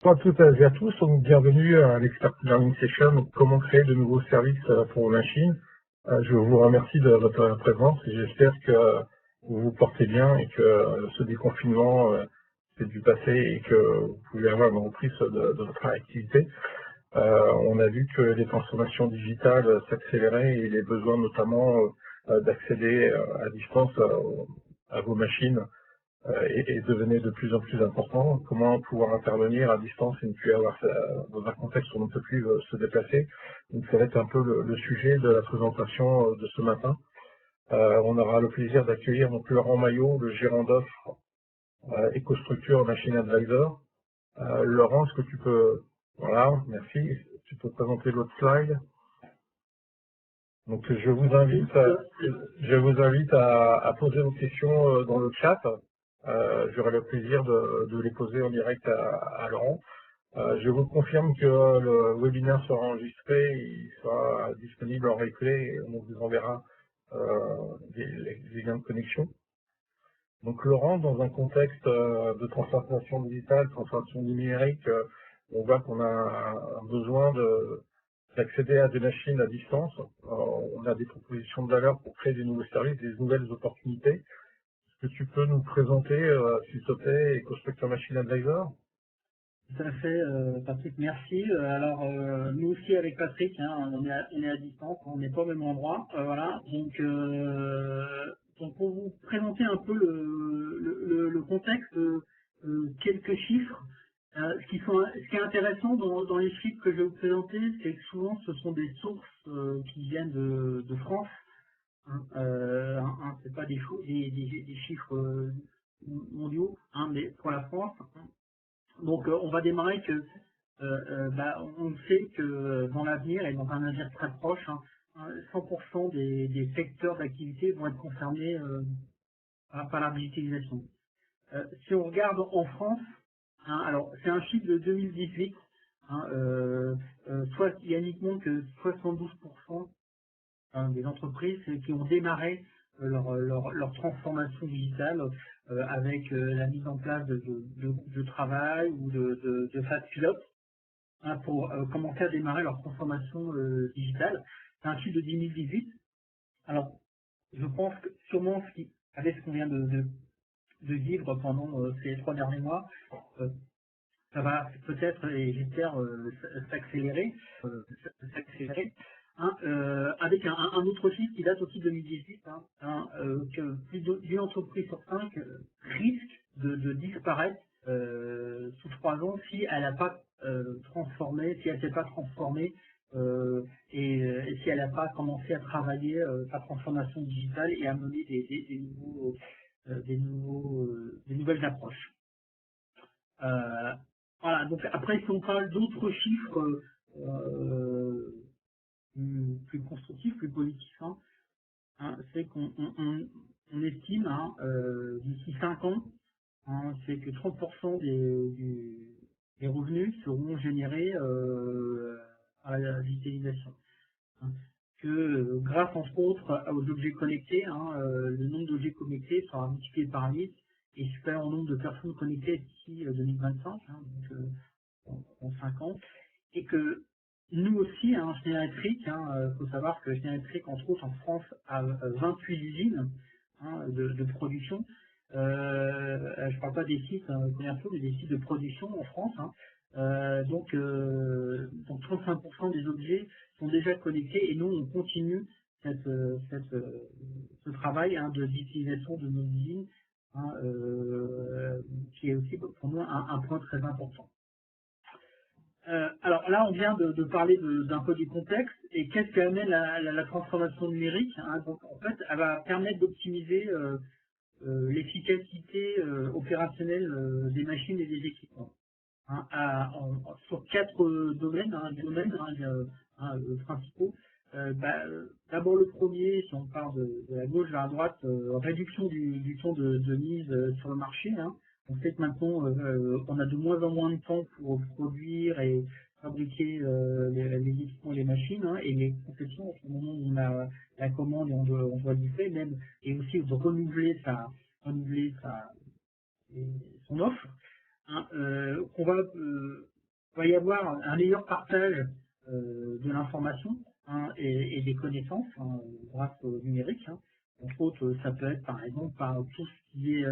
Bonjour à toutes et à tous, donc bienvenue à l'Expert Learning Session, donc comment créer de nouveaux services pour vos machines. Je vous remercie de votre présence et j'espère que vous vous portez bien et que ce déconfinement c'est du passé et que vous pouvez avoir une reprise de votre activité. On a vu que les transformations digitales s'accéléraient et les besoins notamment d'accéder à distance à vos machines et devenait de plus en plus important. Comment pouvoir intervenir à distance et ne plus avoir dans un contexte où on ne peut plus se déplacer. Donc ça va être un peu le sujet de la présentation de ce matin. On aura le plaisir d'accueillir donc Laurent Maillot, le gérant d'offres EcoStructure Machine Advisor. Laurent, est-ce que tu peux... Voilà, merci. Tu peux présenter l'autre slide. Donc je vous invite à poser vos questions dans le chat. J'aurai le plaisir de les poser en direct à Laurent. Je vous confirme que le webinaire sera enregistré, il sera disponible en replay et on vous enverra des liens de connexion. Donc Laurent, dans un contexte de transformation digitale, transformation numérique, on voit qu'on a un besoin d'accéder à des machines à distance. On a des propositions de valeur pour créer des nouveaux services, des nouvelles opportunités. Est-ce que tu peux nous présenter, s'il te plaît, EcoStructure Machine Advisor? Tout à fait, Patrick, merci. Alors, nous aussi avec Patrick, hein, on est à distance, on n'est pas au même endroit. Voilà. Donc pour vous présenter un peu le contexte, quelques chiffres. Ce qui est intéressant dans les chiffres que je vais vous présenter, c'est que souvent ce sont des sources qui viennent de France. C'est pas des chiffres mondiaux, hein, mais pour la France. Donc on va démarrer que on sait que dans l'avenir et dans un avenir très proche, 100% des secteurs d'activité vont être concernés par la digitalisation. Si on regarde en France, alors c'est un chiffre de 2018, soit il y a uniquement que 72% des entreprises qui ont démarré leur transformation digitale avec la mise en place de travail ou de phase pilote pour commencer à démarrer leur transformation digitale. C'est un chiffre de 2018. Alors, je pense que sûrement avec ce qu'on vient de vivre pendant ces 3 derniers mois, ça va peut-être, et j'espère, s'accélérer. Avec un autre chiffre qui date aussi de 2018, que plus d'une entreprise sur 5 risque de disparaître sous 3 ans si elle n'a pas transformé, si elle s'est pas transformée et si elle n'a pas commencé à travailler sa transformation digitale et à mener des nouvelles approches. Voilà, donc après si on parle d'autres chiffres plus constructif, plus positif, c'est qu'on estime d'ici 5 ans, c'est que 30% des revenus seront générés à la digitalisation. Que grâce entre autres aux objets connectés, le nombre d'objets connectés sera multiplié par 8 et supérieur au nombre de personnes connectées d'ici 2025, donc en 5 ans, et que nous aussi, Schneider Electric, faut savoir que Schneider Electric, entre autres en France, a 28 usines de production. Je ne parle pas des sites commerciaux, mais des sites de production en France. Donc 35% des objets sont déjà connectés et nous, on continue ce travail de digitalisation de nos usines, qui est aussi pour nous un point très important. Alors là, on vient de parler d'un peu du contexte et qu'est-ce qu'amène la transformation numérique. Donc en fait, elle va permettre d'optimiser l'efficacité opérationnelle des machines et des équipements. Sur 4 domaines, principaux. D'abord le premier, si on part de la gauche vers la droite, réduction du temps de mise sur le marché. On sait que maintenant, on a de moins en moins de temps pour produire et fabriquer les équipements et les machines, et les conceptions, au moment où on a la commande et on doit livrer, même, et aussi de renouveler son offre. On va va y avoir un meilleur partage de l'information hein, et des connaissances hein, grâce au numérique. Hein. Entre autres, ça peut être par exemple par tout ce qui est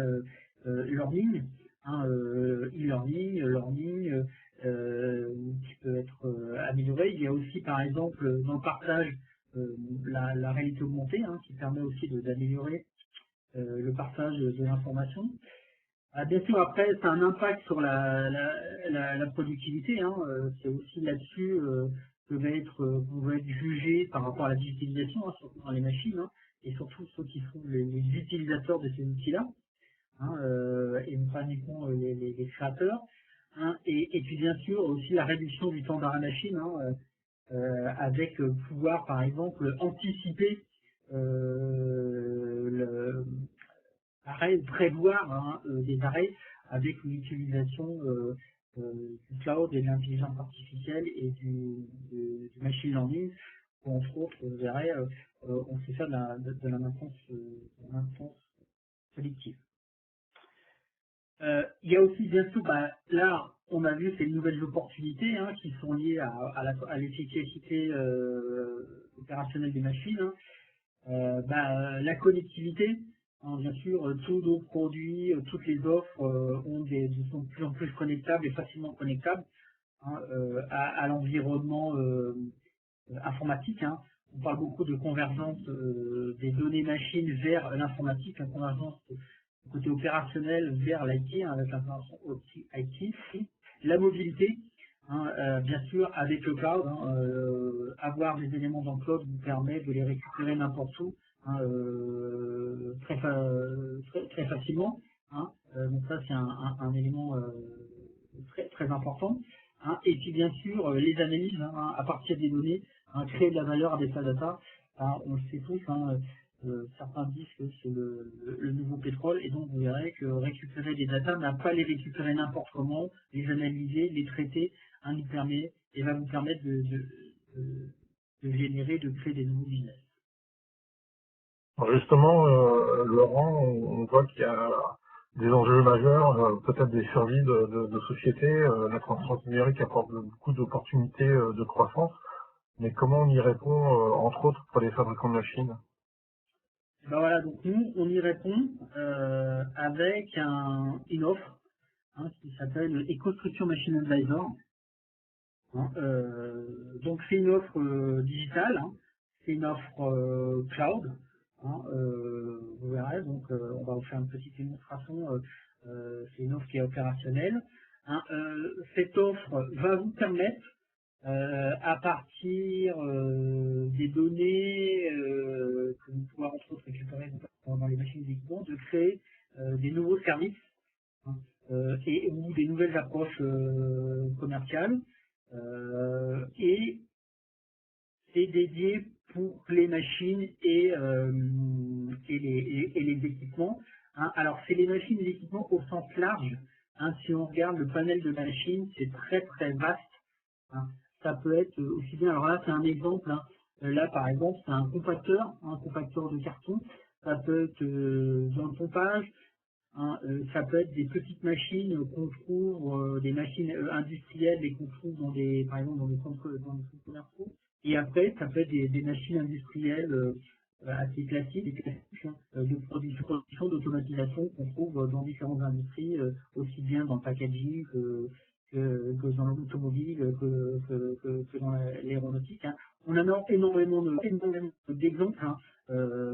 learning, hein, e-learning, learning, qui peut être amélioré. Il y a aussi par exemple dans le partage la réalité augmentée hein, qui permet aussi d'améliorer le partage de l'information. Bien sûr, après, ça a un impact sur la productivité. Hein, c'est aussi là-dessus qu'on va être jugé par rapport à la digitalisation, hein, surtout dans les machines, hein, et surtout ceux qui sont les utilisateurs de ces outils-là, hein, et pas uniquement les créateurs. Hein, et puis bien sûr aussi la réduction du temps d'arrêt machine, hein, avec pouvoir par exemple anticiper prévoir hein, des arrêts avec l'utilisation du cloud et de l'intelligence artificielle et du machine learning, où entre autres, vous verrez, on sait faire de la maintenance prédictive. Il y a aussi bien sûr, là, on a vu ces nouvelles opportunités hein, qui sont liées à l'efficacité opérationnelle des machines. Hein. La connectivité, hein, bien sûr, tous nos produits, toutes les offres sont de plus en plus connectables et facilement connectables hein, à l'environnement informatique. Hein. On parle beaucoup de convergence des données machines vers l'informatique, la convergence du côté opérationnel vers l'IT, hein, avec l'information IT. La mobilité, hein, bien sûr, avec le cloud, hein, avoir des éléments dans le cloud vous permet de les récupérer n'importe où hein, très facilement. Hein. Donc ça, c'est un élément très important. Hein. Et puis, bien sûr, les analyses hein, à partir des données, hein, créer de la valeur avec la data. Hein, on le sait tous, hein, certains disent que c'est le nouveau pétrole, et donc vous verrez que récupérer des data, n'a pas les récupérer n'importe comment, les analyser, les traiter, hein, va vous permettre de générer, de créer des nouveaux business. Alors justement, Laurent, on voit qu'il y a des enjeux majeurs, peut-être des survies de sociétés. La transformation numérique apporte beaucoup d'opportunités de croissance, mais comment on y répond, entre autres, pour les fabricants de machines? Voilà, donc nous, on y répond avec une offre hein, qui s'appelle EcoStruxure Machine Advisor. Hein, donc c'est une offre digitale, hein, c'est une offre cloud. Hein, vous verrez, donc on va vous faire une petite démonstration. C'est une offre qui est opérationnelle. Hein, cette offre va vous permettre, à partir des données que vous pouvez entre autres récupérer dans les machines d'équipement, de créer des nouveaux services hein, ou des nouvelles approches commerciales. Et c'est dédié pour les machines et les équipements. Hein. Alors c'est les machines et les équipements au sens large. Hein. Si on regarde le panel de machines, c'est très vaste. Hein. Ça peut être aussi bien. Alors là c'est un exemple. Hein. Là par exemple c'est un compacteur de carton. Ça peut être dans le pompage. Hein, ça peut être des petites machines qu'on trouve, des machines industrielles et qu'on trouve par exemple dans des centres commerciaux. Et après, ça peut être des machines industrielles assez classiques, hein, de production d'automatisation qu'on trouve dans différentes industries, aussi bien dans le packaging que dans l'automobile, que dans l'aéronautique. Hein. On a énormément d'exemples. Hein.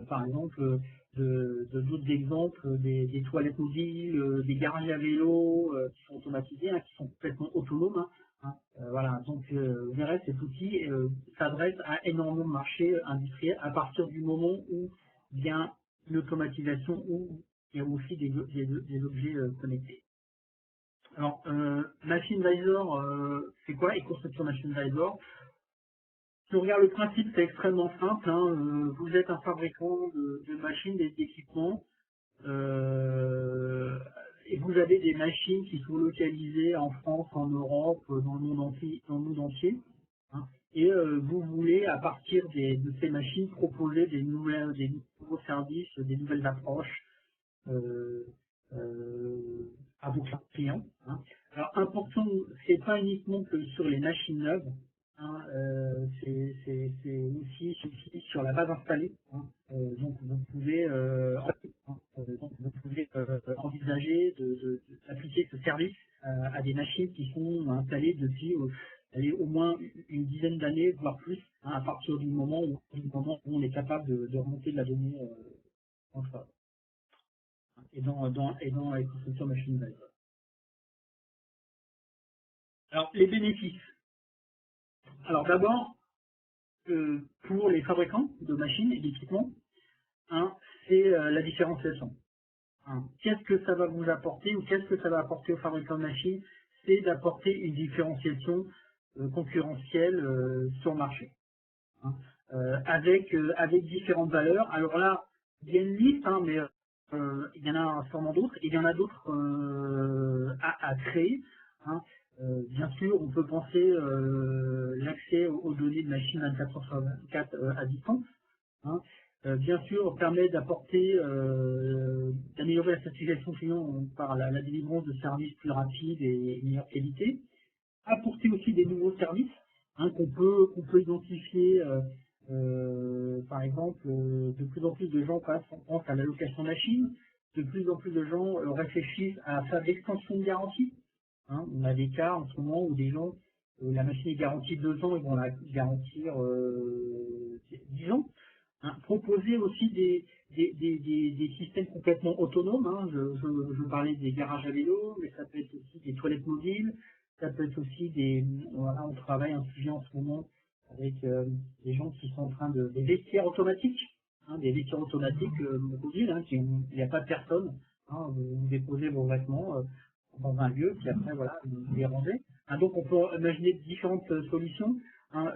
Par exemple, d'autres exemples, des toilettes mobiles, des garages à vélo qui sont automatisés, hein, qui sont complètement autonomes. Hein. Voilà, donc vous verrez, cet outil s'adresse à énormément de marchés industriels à partir du moment où il y a une automatisation ou il y a aussi des objets connectés. Alors, Machine Advisor, c'est quoi EcoStruxure Machine Advisor? Si on regarde le principe, c'est extrêmement simple. Hein. Vous êtes un fabricant de machines, d'équipements, et vous avez des machines qui sont localisées en France, en Europe, dans le monde entier. Hein. Et vous voulez, à partir de ces machines, proposer des nouveaux services, des nouvelles approches à vos clients. Hein. Alors important, c'est pas uniquement que sur les machines neuves, hein, c'est aussi sur la base installée. Hein. Donc vous pouvez envisager d'appliquer ce service à des machines qui sont installées depuis allez, au moins une dizaine d'années, voire plus, hein, à partir du moment où on est capable de remonter de la donnée en cloud et dans les constructions machine learning. Alors les bénéfices. Alors d'abord, pour les fabricants de machines et d'équipements, hein, c'est la différenciation. Hein. Qu'est-ce que ça va vous apporter ou qu'est-ce que ça va apporter aux fabricants de machines? C'est d'apporter une différenciation concurrentielle sur le marché. Hein. Avec différentes valeurs. Alors là, il y a une liste, hein, mais il y en a sûrement d'autres, et il y en a d'autres à créer. Hein. Bien sûr, on peut penser l'accès aux données de machines 24 sur 24 à distance. Hein. Bien sûr, permet d'améliorer la satisfaction client par la délivrance de services plus rapides et meilleure qualité. Apporter aussi des nouveaux services hein, qu'on peut identifier. Par exemple, de plus en plus de gens pensent à la location machine. De plus en plus de gens réfléchissent à faire de l'extension de garantie. Hein. On a des cas en ce moment où des gens, la machine est garantie 2 ans, ils vont la garantir 10 ans. Hein. Proposer aussi des systèmes complètement autonomes. Hein. Je parlais des garages à vélo, mais ça peut être aussi des toilettes mobiles. Ça peut être aussi voilà, on travaille un sujet en ce moment avec des gens qui sont en train des vestiaires automatiques, hein, des vestiaires automatiques mobiles, hein, il n'y a pas de personne, hein, vous déposez vos vêtements dans un lieu, puis après voilà, vous les rangez. Hein, donc on peut imaginer différentes solutions. Hein,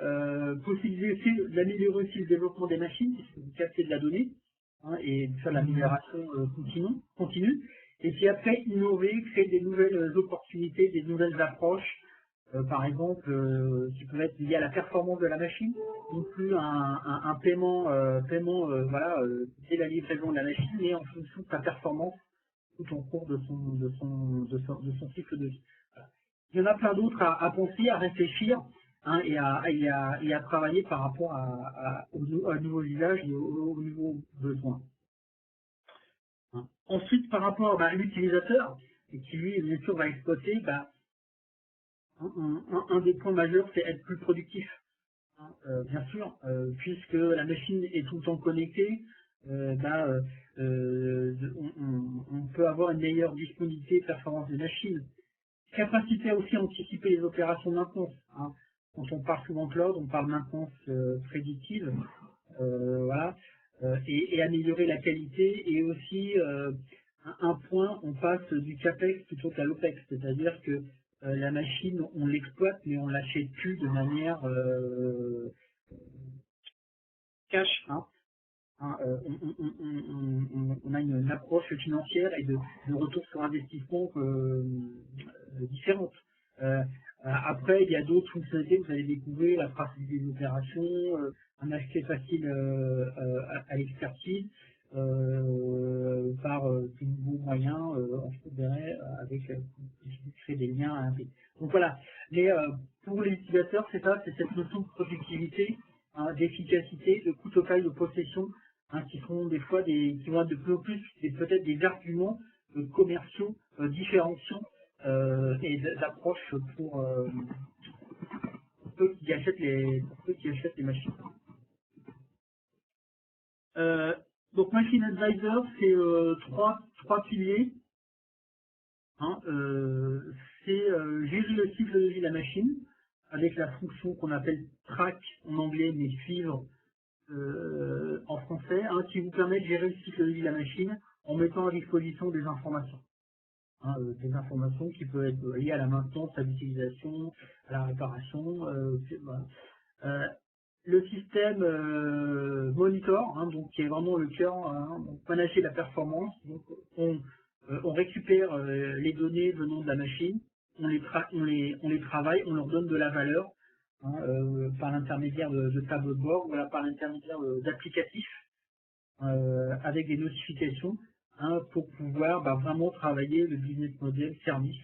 possibilité d'améliorer aussi le développement des machines, puisque vous captez de la donnée, hein, et de faire de l'amélioration continue. Et puis après, innover, créer des nouvelles opportunités, des nouvelles approches, par exemple, qui peuvent être liées à la performance de la machine, non plus un paiement, voilà, dès la livraison de la machine, mais en fonction de sa performance tout au cours de son cycle de vie. Voilà. Il y en a plein d'autres à penser, à réfléchir, hein, et à travailler par rapport aux nouveaux usages et aux nouveaux besoins. Hein. Ensuite, par rapport à l'utilisateur, qui lui, bien sûr, va exploiter, un des points majeurs, c'est être plus productif. Hein. Bien sûr, puisque la machine est tout le temps connectée, on peut avoir une meilleure disponibilité et performance des machines. Capacité à aussi anticiper les opérations de maintenance. Hein. Quand on parle souvent cloud, on parle maintenance prédictive, voilà, et améliorer la qualité. Et aussi, un point, on passe du CAPEX plutôt qu'à l'OPEX, c'est-à-dire que la machine, on l'exploite, mais on l'achète plus de manière cash. Hein. Hein, on a une approche financière et de retour sur investissement différente. Après, il y a d'autres fonctionnalités, vous allez découvrir la praticité des opérations, un accès facile à l'expertise, par de nouveaux moyens, on se verrait avec créer des liens. Donc voilà. Mais pour les utilisateurs, c'est ça, c'est cette notion de productivité, hein, d'efficacité, de coût total de possession, hein, qui sont des fois qui vont être de plus en plus peut-être des arguments commerciaux différenciants et d'approche pour ceux qui achètent les machines. Donc Machine Advisor, c'est trois piliers. Hein, c'est gérer le cycle de vie de la machine avec la fonction qu'on appelle track en anglais, mais suivre en français, hein, qui vous permet de gérer le cycle de vie de la machine en mettant à disposition des informations. Hein, des informations qui peuvent être liées à la maintenance, à l'utilisation, à la réparation. Voilà. Le système monitor, hein, donc qui est vraiment le cœur, hein, manager la performance. Donc, on récupère les données venant de la machine, on les travaille, on leur donne de la valeur, hein, par l'intermédiaire de tableaux de bord, voilà, par l'intermédiaire d'applicatifs avec des notifications, hein, pour pouvoir vraiment travailler le business model service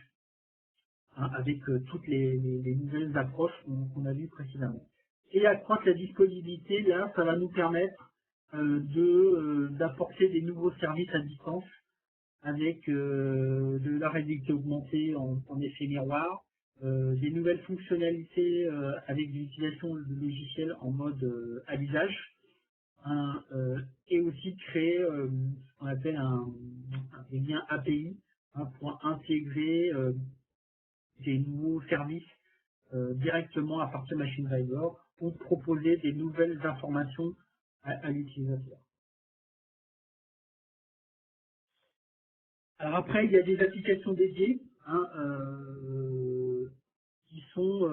hein, avec toutes les nouvelles approches qu'on a vues précédemment. Et accroître la disponibilité, là, ça va nous permettre d'apporter des nouveaux services à distance avec de la réalité augmentée en effet miroir, des nouvelles fonctionnalités avec l'utilisation de logiciels en mode à l'usage, hein, et aussi créer ce qu'on appelle un lien API, hein, pour intégrer des nouveaux services directement à partir de Machine Driver pour proposer des nouvelles informations à l'utilisateur. Alors après, il y a des applications dédiées, hein, qui sont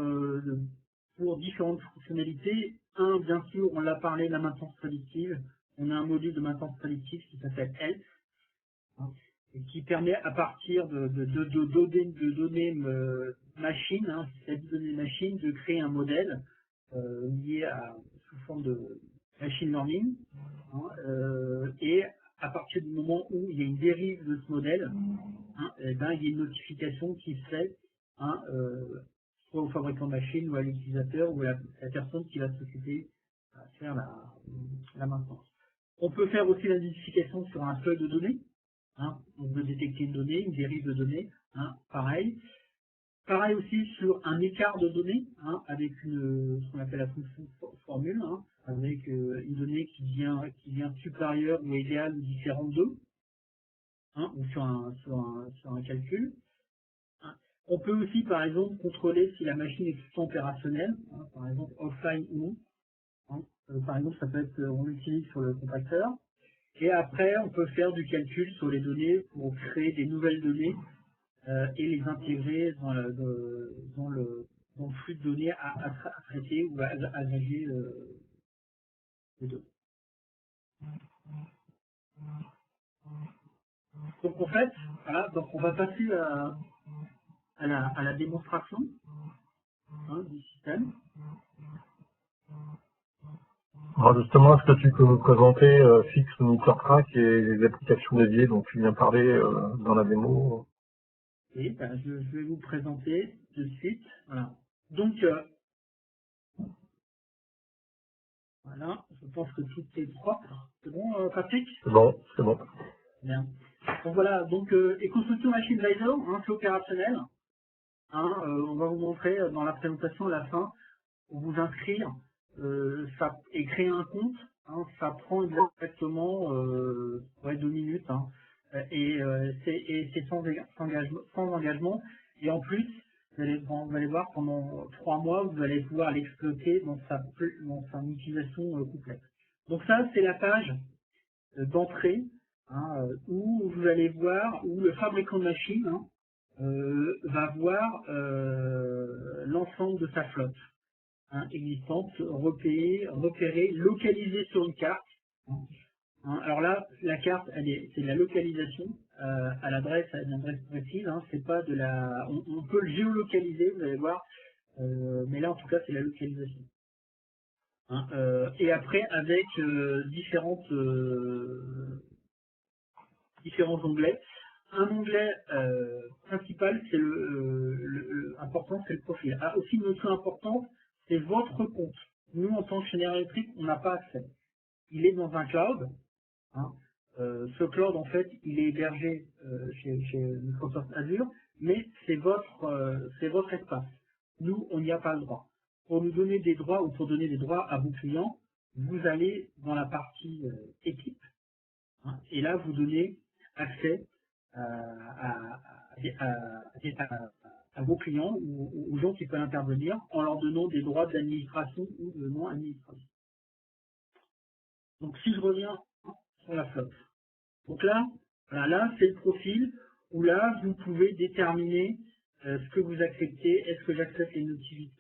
pour différentes fonctionnalités. Un, bien sûr, on l'a parlé, la maintenance prédictive. On a un module de maintenance prédictive qui s'appelle Health, hein, et qui permet à partir de données machines, hein, c'est-à-dire de données machines, de créer un modèle lié sous forme de machine learning, hein, et à partir du moment où il y a une dérive de ce modèle, hein, eh ben, il y a une notification qui se fait, hein, soit au fabricant de machine ou à l'utilisateur ou à la personne qui va s'occuper à faire la maintenance. On peut faire aussi la notification sur un flux de données. Hein, on veut détecter une donnée, une dérive de données, hein, pareil. Pareil aussi sur un écart de données, hein, avec ce qu'on appelle la fonction formule, hein, avec une donnée qui vient supérieure ou égale ou différente d'eux, hein, ou sur un calcul. Hein. On peut aussi, par exemple, contrôler si la machine est tout le temps opérationnelle, hein, par exemple offline ou non. Hein. Par exemple, ça peut être, on l'utilise sur le compacteur. Et après, on peut faire du calcul sur les données pour créer des nouvelles données et les intégrer dans le flux de données à traiter ou à agréger les données. Donc en fait, voilà, donc on va passer à la démonstration, hein, du système. Alors justement, est-ce que tu peux nous présenter Fix MonitorTrack et les applications dédiées dont tu viens parler dans la démo? Et ben, je vais vous présenter de suite. Voilà. Donc voilà, je pense que tout est propre. C'est bon, Patrick? C'est bon, c'est bon. Bien. Donc voilà, donc et construction machine Driver, hein, c'est opérationnel. Hein, on va vous montrer dans la présentation à la fin, pour vous inscrire et créer un compte. Hein, ça prend exactement 2 minutes, hein, et c'est sans engagement. Et en plus, vous allez voir pendant 3 mois, vous allez pouvoir l'exploiter dans sa utilisation complète. Donc ça, c'est la page d'entrée, hein, où vous allez voir où le fabricant de machine, hein, va voir l'ensemble de sa flotte, hein, existante, repérée, localisée sur une carte. Hein. Alors là, la carte, c'est de la localisation à une adresse précise. Hein, c'est pas de la, on peut le géolocaliser, vous allez voir, mais là en tout cas c'est la localisation. Hein, et après avec différents onglets. Un onglet principal, c'est important, c'est le profil. Ah, aussi une notion importante, c'est votre compte. Nous, en tant que Schneider Electric, on n'a pas accès. Il est dans un cloud. Hein. Ce cloud, en fait, il est hébergé chez Microsoft Azure, mais c'est votre espace. Nous, on n'y a pas le droit. Pour nous donner des droits ou pour donner des droits à vos clients, vous allez dans la partie équipe, hein, et là, vous donnez accès à vos clients ou aux gens qui peuvent intervenir en leur donnant des droits d'administration ou de non-administration. Donc si je reviens sur la flotte. Donc là, voilà, là c'est le profil où là vous pouvez déterminer ce que vous acceptez. Est-ce que j'accepte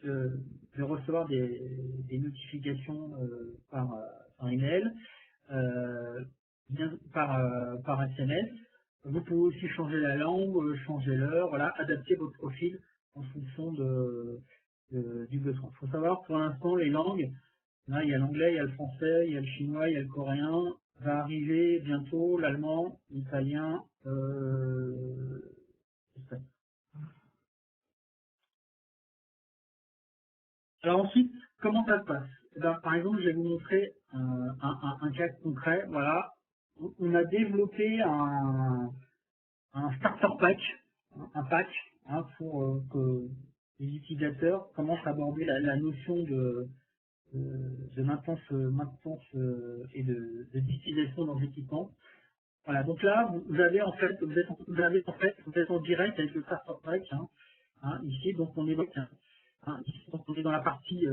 de recevoir des notifications par email, par SMS. Vous pouvez aussi changer la langue, changer l'heure, voilà, adapter votre profil en fonction du besoin. Il faut savoir, pour l'instant, les langues, là, il y a l'anglais, il y a le français, il y a le chinois, il y a le coréen, va arriver bientôt l'allemand, l'italien, l'espagnol. Alors ensuite, comment ça se passe? Eh ben, par exemple, je vais vous montrer un cas concret. Voilà, on a développé un starter pack, un pack pour que les utilisateurs commencent à aborder la notion de maintenance et d'utilisation dans l'équipement. Voilà, donc là, vous avez en fait, vous êtes en direct avec le starter pack, ici, donc on évoque, ici, donc on est dans la partie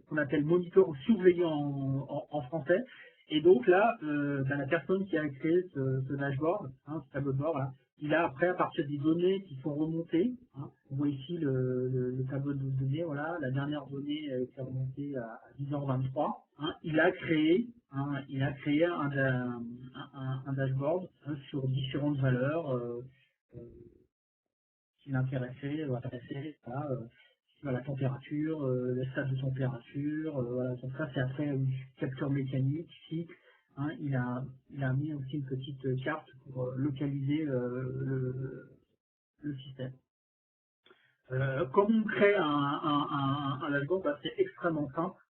qu'on appelle monitor ou surveillant en français. Et donc là, la personne qui a créé ce dashboard, ce tableau de bord, là, il a après, à partir des données qui sont remontées, on voit ici le tableau de données, voilà, la dernière donnée a été remontée à 10h23, il a créé, un dashboard sur différentes valeurs euh, qui l'intéressaient, sur la température, le stade de température, voilà, donc ça c'est après une capture mécanique ici. Il a mis aussi une petite carte pour localiser le système. Comme on crée un dashboard, bah, c'est extrêmement simple.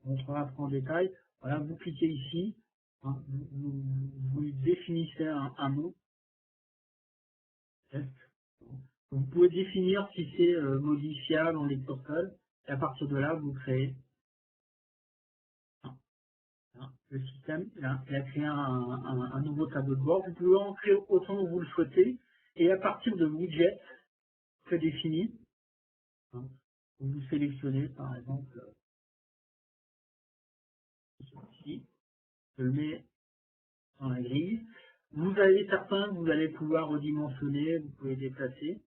On va après en détail. Voilà, vous cliquez ici, vous définissez un mot, test. Vous pouvez définir si c'est modifiable en lecteur code, et à partir de là, vous créez. Le système il a créé un nouveau tableau de bord. Vous pouvez en créer autant que vous le souhaitez. Et à partir de widgets prédéfinis, vous sélectionnez par exemple celui-ci, je le mets dans la grille. Vous avez certains que vous allez pouvoir redimensionner, vous pouvez déplacer.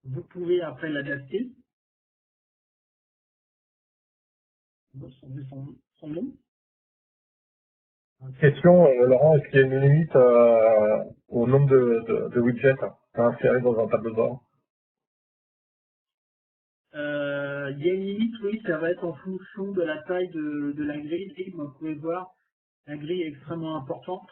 Vous pouvez après l'adapter. Son nom. Question, Laurent, est-ce qu'il y a une limite au nombre de widgets à insérer dans un tableau de bord? Il y a une limite, oui, ça va être en fonction de la taille de la grille. Et vous pouvez voir, la grille est extrêmement importante.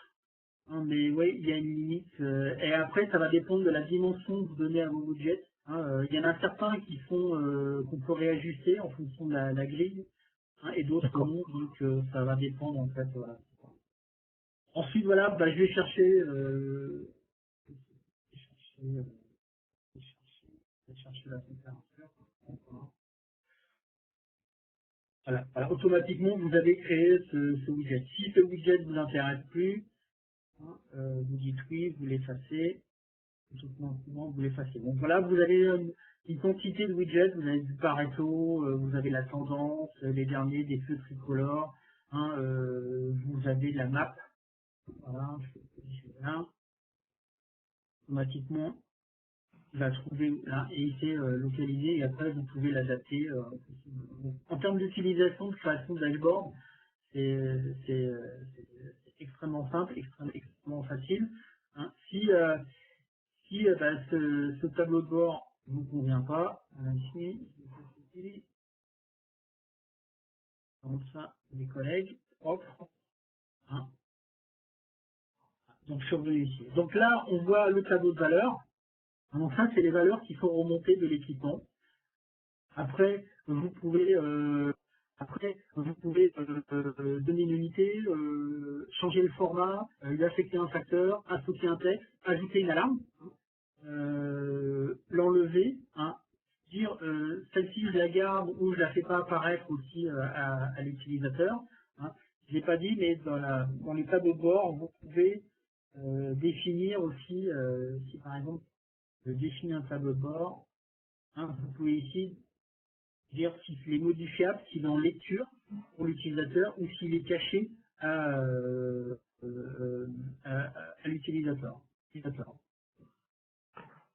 Mais oui, il y a une limite. Et après, ça va dépendre de la dimension que vous donnez à vos widgets. Il y en a certains qui sont qu'on peut réajuster en fonction de la grille, et d'autres non. Donc ça va dépendre en fait. Voilà. Ensuite, voilà, bah, je vais chercher, la température. Voilà. Alors, automatiquement, vous avez créé ce widget. Si ce widget ne vous intéresse plus, vous dites oui, vous l'effacez. Automatiquement, vous l'effacez. Donc voilà, vous avez une quantité de widgets. Vous avez du Pareto, vous avez la tendance, les derniers, des feux tricolores. Vous avez la map. Voilà, je vais positionner là. Automatiquement, il va trouver là, et il s'est localisé, et après vous pouvez l'adapter. En termes d'utilisation, de création de dashboard, c'est extrêmement simple, extrêmement facile. Si bah, ce tableau de bord ne vous convient pas, ici, comme ça, mes collègues, hop, donc survenez ici. Donc là, on voit le tableau de valeurs. Donc ça, c'est les valeurs qui sont remontées de l'équipement. Après, vous pouvez donner une unité, changer le format, lui affecter un facteur, associer un texte, ajouter une alarme, l'enlever, dire celle-ci je la garde ou je la fais pas apparaître aussi à l'utilisateur. Je l'ai pas dit, mais dans les tableaux de bord, vous pouvez définir aussi, si par exemple je définis un tableau de bord, vous pouvez ici dire s'il est modifiable, s'il est en lecture pour l'utilisateur ou s'il est caché à l'utilisateur.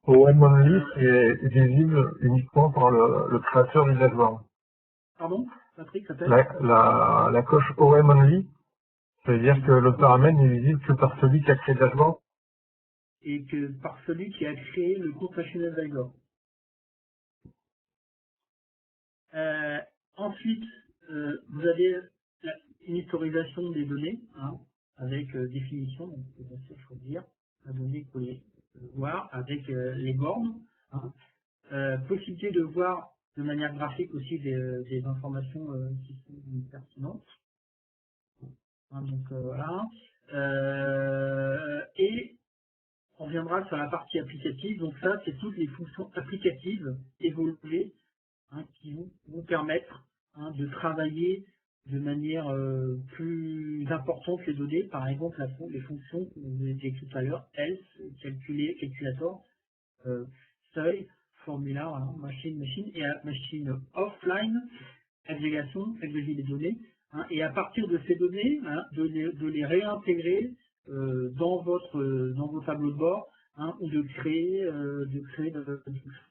OM Only est visible uniquement par le créateur du dashboard. Pardon, Patrick, ça s'appelle la coche OM Only, ça veut dire que le paramètre n'est visible que par celui qui a créé le dashboard et que par celui qui a créé le Confessional Dashboard. Ensuite, vous avez une historisation des données, avec définition, donc c'est choisir la donnée que vous voulez voir, avec les bornes. possibilité de voir de manière graphique aussi des informations qui sont pertinentes. Hein, donc voilà. Et on reviendra sur la partie applicative. Donc ça, c'est toutes les fonctions applicatives évoluées, hein, qui vous permettent, hein, de travailler de manière plus importante les données. Par exemple, les fonctions que vous avez dit tout à l'heure, else, calculer, calculator, seuil, formula, voilà, machine, et machine offline, agréger les données, hein, et à partir de ces données, hein, de les réintégrer dans vos tableaux de bord, hein, ou de créer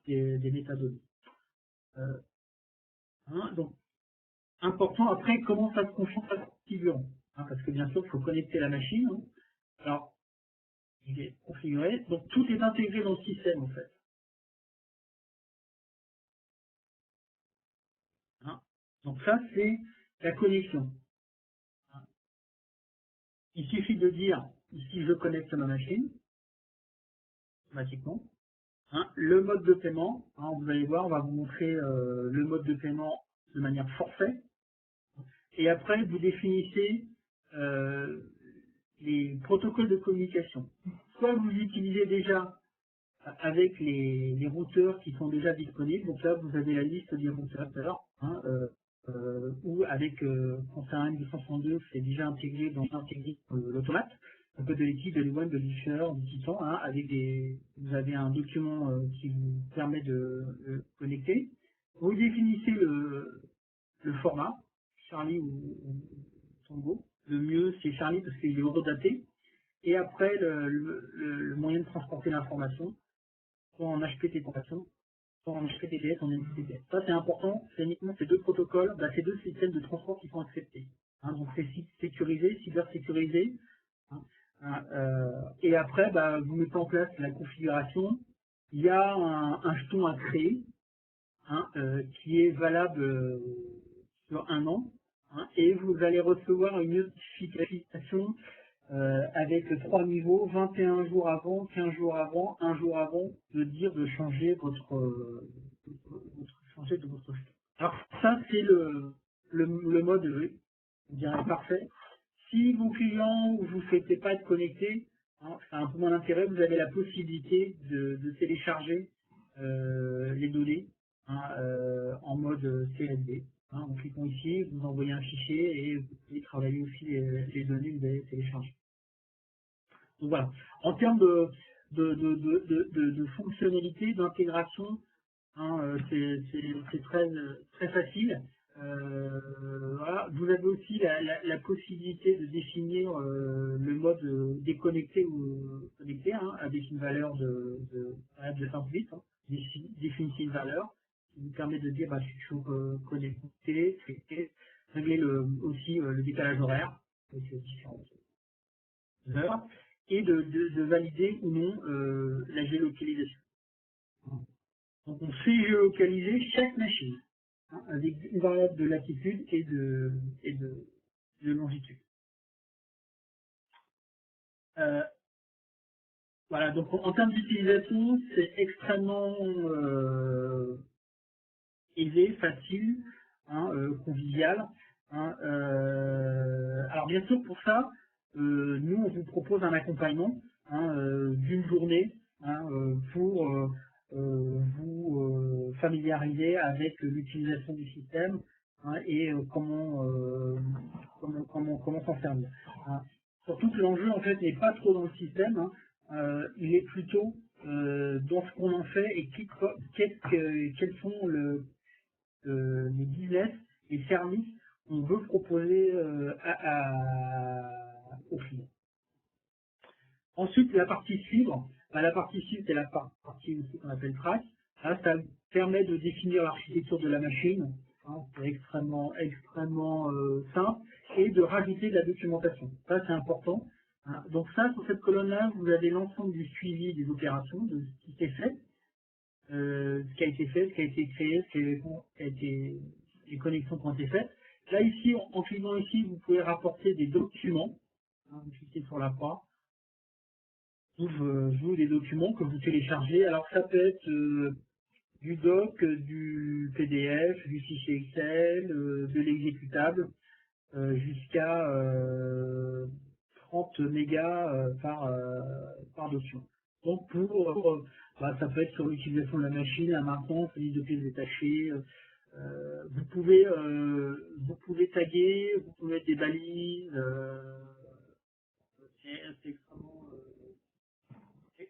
des métadonnées. Hein, donc important après comment ça se configure, hein, parce que bien sûr il faut connecter la machine. Hein. Alors il est configuré, donc tout est intégré dans le système en fait. Hein. Donc ça c'est la connexion. Il suffit de dire ici je connecte ma machine automatiquement. Hein, le mode de paiement, hein, vous allez voir, on va vous montrer le mode de paiement de manière forfait. Et après, vous définissez les protocoles de communication. Soit vous utilisez déjà avec les routeurs qui sont déjà disponibles, donc là vous avez la liste des routeurs, hein, ou avec Consa 262, c'est déjà intégré dans l'automate. Un peu de l'équipe, de l'E1, de l'Isher, du Titan, hein, vous avez un document qui vous permet de connecter. Vous définissez le format, Charlie ou Tango. Le mieux, c'est Charlie parce qu'il est horodaté. Et après, le moyen de transporter l'information, soit en HTTP, soit en HTTPS, en MQTT. Ça, c'est important. C'est uniquement ces deux protocoles, ces deux systèmes de transport qui sont acceptés. Hein, donc, c'est sécurisé, cybersécurisé. Hein, et après, vous mettez en place la configuration. Il y a un jeton à créer, hein, qui est valable sur 1 an. Hein, et vous allez recevoir une notification avec 3 niveaux, 21 jours avant, 15 jours avant, 1 jour avant, de dire de changer changer de votre jeton. Alors ça, c'est le mode, je dirais, parfait. Si vos clients ou vous ne souhaitez pas être connectés, hein, ça a un peu moins d'intérêt, vous avez la possibilité de télécharger les données, hein, en mode CSV. Hein, en cliquant ici, vous envoyez un fichier et vous pouvez travailler aussi les données que vous avez téléchargées. Donc voilà. En termes de fonctionnalité, d'intégration, hein, c'est très facile. Voilà. Vous avez aussi la possibilité de définir le mode déconnecté ou connecté, hein, avec une valeur de 5 hein. Définissez une valeur qui vous permet de dire je suis toujours connecté, régler aussi le décalage horaire avec différentes heures et de valider ou non la géolocalisation. Donc on fait géolocaliser chaque machine, hein, avec une variable de latitude et de longitude. Voilà, donc en termes d'utilisation, c'est extrêmement aisé, facile, hein, convivial. Hein, alors bien sûr, pour ça, nous on vous propose un accompagnement, hein, d'une journée, hein, pour vous familiariser avec l'utilisation du système, hein, et comment s'en servir. Hein. Surtout que l'enjeu en fait n'est pas trop dans le système, hein, il est plutôt dans ce qu'on en fait et quels sont les business, les services qu'on veut proposer aux clients. Ensuite, la partie suivre. La partie suivre, c'est la partie aussi qu'on appelle trace. Là, ça permet de définir l'architecture de la machine. Hein, c'est extrêmement simple. Et de rajouter de la documentation. Ça, c'est important. Hein. Donc ça, sur cette colonne-là, vous avez l'ensemble du suivi des opérations, de ce qui s'est fait. Ce qui a été fait, ce qui a été créé, les connexions qui ont été faites. Là, ici, en cliquant ici, vous pouvez rapporter des documents. Hein, vous cliquez sur la croix. J'ouvre des documents que vous téléchargez. Alors, ça peut être du doc, du PDF, du fichier Excel, de l'exécutable, jusqu'à 30 mégas par document. Donc ça peut être sur l'utilisation de la machine, la maintenance, la liste de pièces détachées. Vous pouvez taguer, vous pouvez mettre des balises.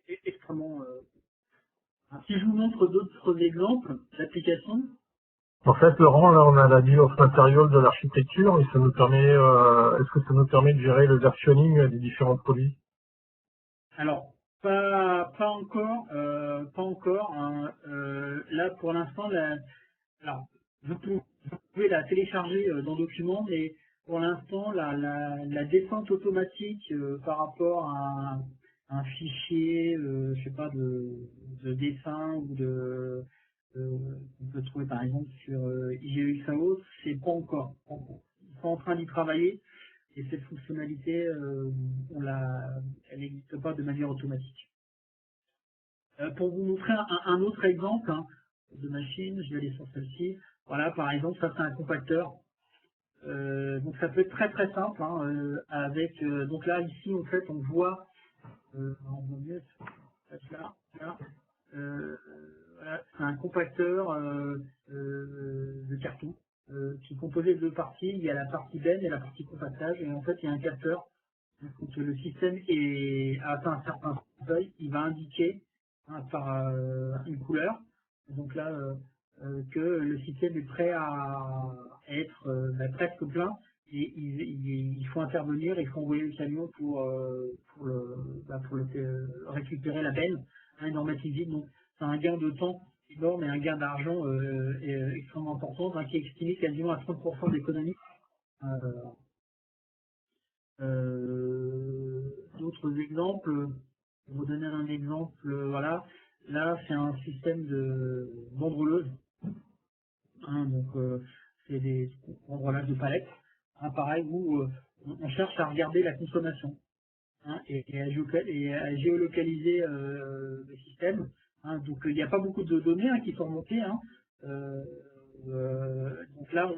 C'est extrêmement. Si je vous montre d'autres exemples d'applications. En fait, Laurent, là, on a la Bill of Materials de l'architecture et ça nous permet, est-ce que ça nous permet de gérer le versionning des différents produits? Alors, pas encore, hein. Là, pour l'instant, alors, vous pouvez la télécharger dans Document, mais pour l'instant, la descente automatique par rapport à un fichier, je sais pas, de dessin ou on peut trouver par exemple sur IGEXAO, c'est pas encore. Ils sont en train d'y travailler et cette fonctionnalité, elle n'existe pas de manière automatique. Pour vous montrer un autre exemple de machine, je vais aller sur celle-ci. Voilà, par exemple, ça c'est un compacteur. Donc ça peut être très très simple avec donc là ici en fait on voit on voit mieux là voilà, c'est un compacteur de carton qui est composé de deux parties. Il y a la partie benne et la partie compactage et en fait il y a un capteur. Donc, quand le système a atteint un certain seuil, il va indiquer par une couleur. Donc là, que le système est prêt à être presque plein et il faut intervenir, il faut envoyer le camion pour récupérer la benne et normatiser. Donc c'est un gain de temps énorme et un gain d'argent extrêmement important, qui est estimé quasiment à 30% d'économie. D'autres exemples, pour vous donner un exemple, voilà, là c'est un système de banderoleuse, donc c'est des banderolages de palettes, pareil où on cherche à regarder la consommation et à géolocaliser le système. Donc il n'y a pas beaucoup de données qui sont remontées. Donc là,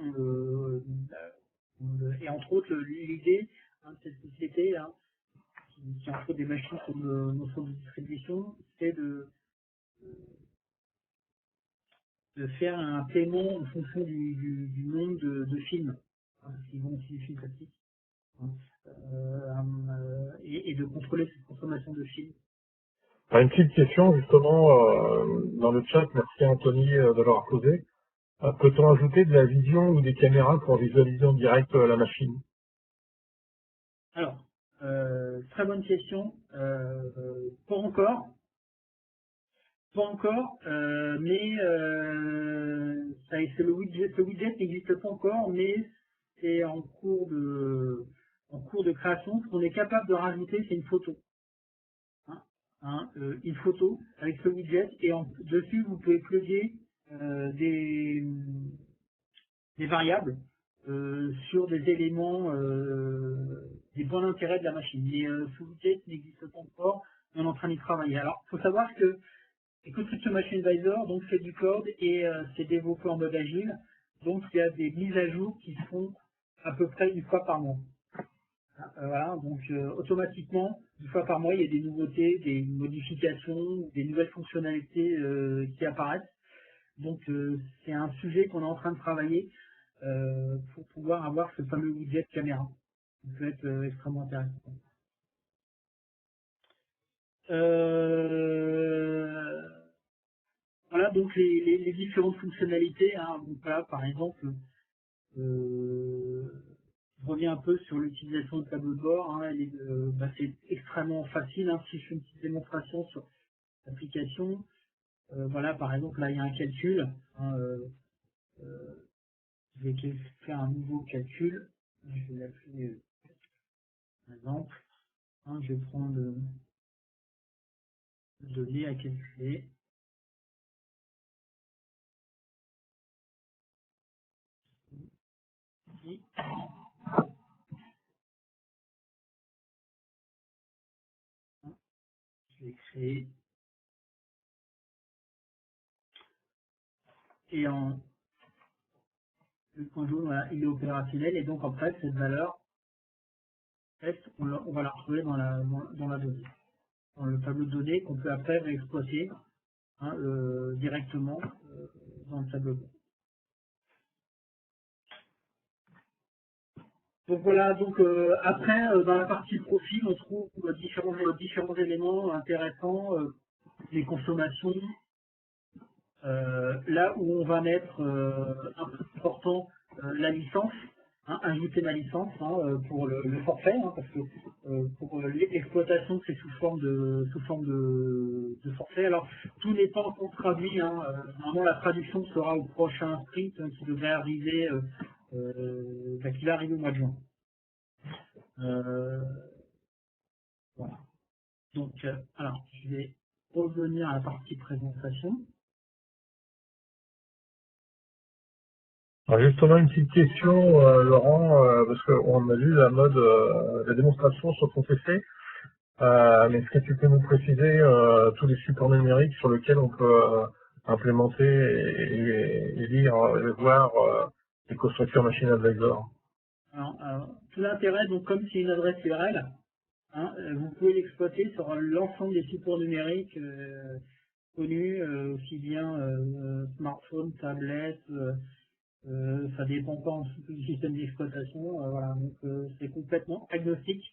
et entre autres l'idée de cette société qui entre des machines comme nos centres de distribution, c'est de faire un paiement en fonction du nombre de films, qui vont utiliser des films classiques, et de contrôler cette consommation de films. Une petite question justement dans le chat, merci Anthony de l'avoir posé. Peut-on ajouter de la vision ou des caméras pour visualiser en direct la machine? Alors, très bonne question. Pas encore. Mais c'est le widget. Le widget n'existe pas encore, mais c'est en cours de création. Ce qu'on est capable de rajouter, c'est une photo. Une photo avec ce widget et dessus vous pouvez plugger des variables sur des éléments, des points d'intérêt de la machine. Mais ce widget n'existe pas encore, mais on est en train d'y travailler. Alors, il faut savoir que EcoStruxure Machine Advisor, donc c'est du code et c'est développé en mode agile. Donc il y a des mises à jour qui se font à peu près une fois par mois. Voilà, donc automatiquement, une fois par mois, il y a des nouveautés, des modifications, des nouvelles fonctionnalités qui apparaissent. Donc c'est un sujet qu'on est en train de travailler pour pouvoir avoir ce fameux widget caméra. Ça peut être extrêmement intéressant. Voilà donc les différentes fonctionnalités. Donc voilà, par exemple, je reviens un peu sur l'utilisation de tableau de bord. C'est extrêmement facile. Si je fais une petite démonstration sur l'application, voilà, par exemple, là il y a un calcul. Je vais faire un nouveau calcul. Je vais l'appeler par exemple. Je vais prendre le données à calculer. Ici. Je vais créer. le point jaune, voilà, il est opérationnel, et donc après, cette valeur, on va la retrouver dans la donnée, dans le tableau de données qu'on peut après réexploiter directement dans le tableau de bord. Donc voilà, donc après, dans la partie profil, on trouve différents éléments intéressants, les consommations, là où on va mettre un peu important la licence, ajouter ma licence pour le forfait, parce que pour l'exploitation c'est sous forme de forfait. Alors tout n'est pas encore traduit, normalement la traduction sera au prochain sprint qui devrait arriver, qui va arriver au mois de juin. Voilà. Donc alors je vais revenir à la partie présentation. Alors justement, une petite question, Laurent, parce qu'on a lu la démonstration sur ton PC, mais est-ce que tu peux nous préciser tous les supports numériques sur lesquels on peut implémenter et lire et voir EcoStruxure Machine Advisor? Alors, tout l'intérêt, donc comme c'est une adresse URL, vous pouvez l'exploiter sur l'ensemble des supports numériques connus, aussi bien smartphone, tablette, ça dépend pas du système d'exploitation, voilà, donc c'est complètement agnostique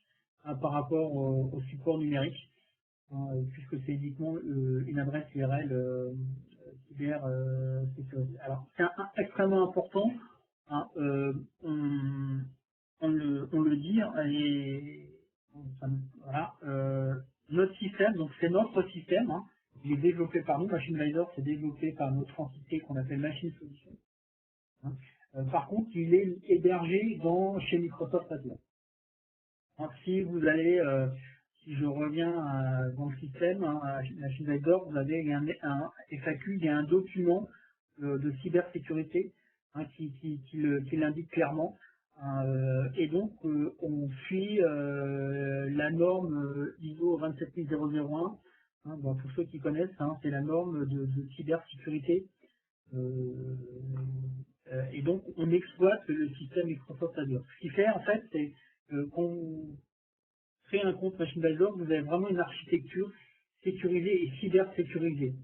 par rapport au support numérique, puisque c'est uniquement une adresse URL cyber sécurisée. Alors c'est extrêmement important, on le dit, et voilà, notre système, donc c'est notre système, il est développé par nous, Machine Advisor, c'est développé par notre entité qu'on appelle Machine Solutions. Par contre, il est hébergé chez Microsoft Azure. Donc, si vous allez, si je reviens dans le système, à Machine Advisor, vous avez un FAQ, il y a un document de cybersécurité qui l'indique clairement. Et donc, on suit la norme ISO 27001. Pour ceux qui connaissent, c'est la norme de cybersécurité. Et donc, on exploite le système Microsoft Azure. Ce qui fait, en fait, c'est qu'on crée un compte Machine Advisor, vous avez vraiment une architecture sécurisée et cybersécurisée.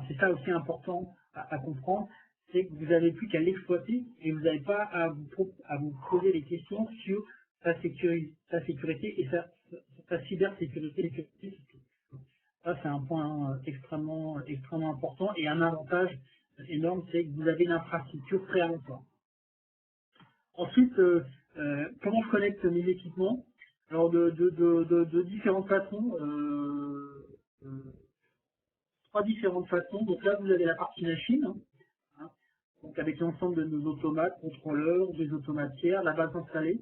C'est ça aussi important à comprendre, c'est que vous n'avez plus qu'à l'exploiter et vous n'avez pas à vous poser des questions sur sa sécurité et sa cybersécurité. Ça, c'est un point extrêmement important, et un avantage énorme, c'est que vous avez l'infrastructure préalable. Ensuite, comment je connecte mes équipements? Alors de différentes façons, trois différentes façons. Donc là, vous avez la partie machine, donc avec l'ensemble de nos automates, contrôleurs, des automates tiers, la base installée,